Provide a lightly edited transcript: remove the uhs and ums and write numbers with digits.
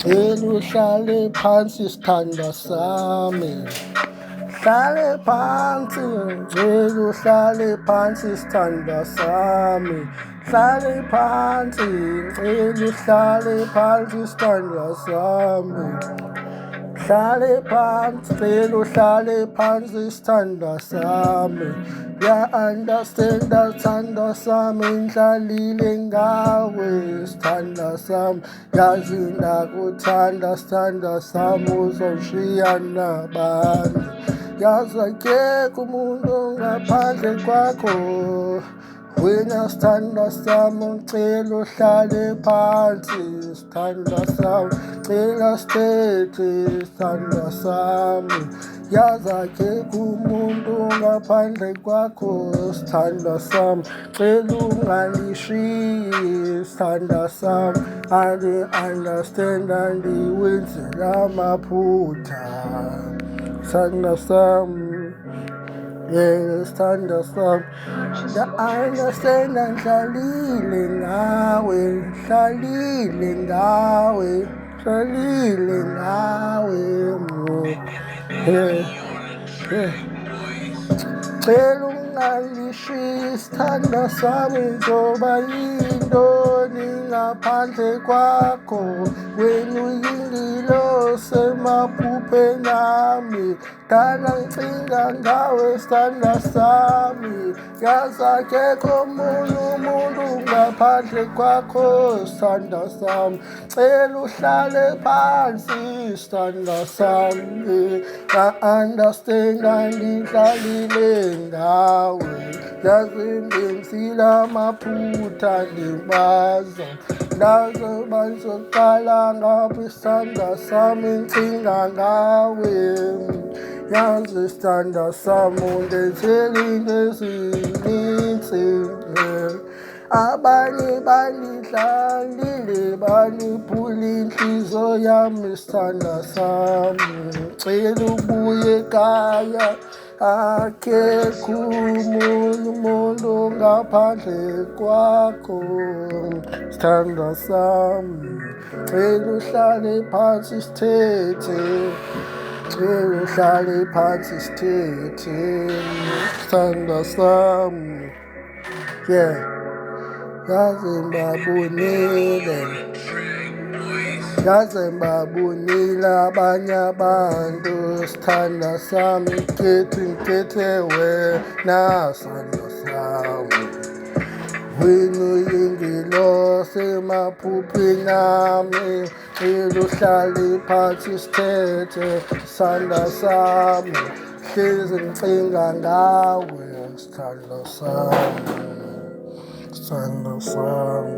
ngicela uhlale phansi sithandwa sami. Hlale phansi, ngicela uhlale phansi sithandwa sami. Hlale phansi, ngicela uhlale phansi sithandwa sami. Hlale phansi, ngicela uhlale phansi sithandwa sami. Ya-understand-a sithandwa sami, ngihlalile ngawe sithandwa sami. Yazi ndakuthanda sithandwa sami, uzoshiya nabani? Yazi akekho umuntu ngaphandle kwakho. Wena sithandwa sami, ngicela uhlale phansi sithandwa sami. Ngicela sithethe sithandwa sami. Yazi akekho umuntu ngaphandle kwakho sithandwa sami. Ngicela ungalishiyi sithandwa sami. Understand andiwenzela amaphutha sithandwa sami. Yeah, sithandwa sami. Ya-understand ngihlalile ngawe, ngihlalile ngawe, ngihlalile ngawe. Yeah, yeah. Ngicela ungalishiyi sithandwa sami, njoba yintoni ngaphandle kwakho. Wena uyingilosi emaphupheni ami, dala ngicinga ngawe sithandwa sami. Yazi akekho omunye umuntu ngaphandle kwakho sithandwa sami. Ngicela uhlale phansi sithandwa sami. Ya-understand ngihlalile ngawe. Yazi ngenzile amaphutha ndibaza. Ndaze bangizoqala ngabe isithandwa sami, ngicinga ngawe. Yazi isithandwa sami ungenzile into ezininzi. Abanye banidlalile baniphula inhliziyo yami sithandwa sami. Ngicela ubuye ekhaya, akekho omunye umuntu ngaphandle kwakho sithandwa sami. Ngicela uhlale phansi sithethe, ngicela uhlale phansi sithethe sithandwa sami. Yeah, yaze ngibabonile, yaze ngibabonile abanye abantu sithandwa sami. Ngikhethe wena sithandwa sami. Wena uyingilosi emaphupheni ami, ngicela uhlale phansi sithethe sithandwa sami. Hlezi ngicinga ngawe sithandwa sami, sithandwa sami.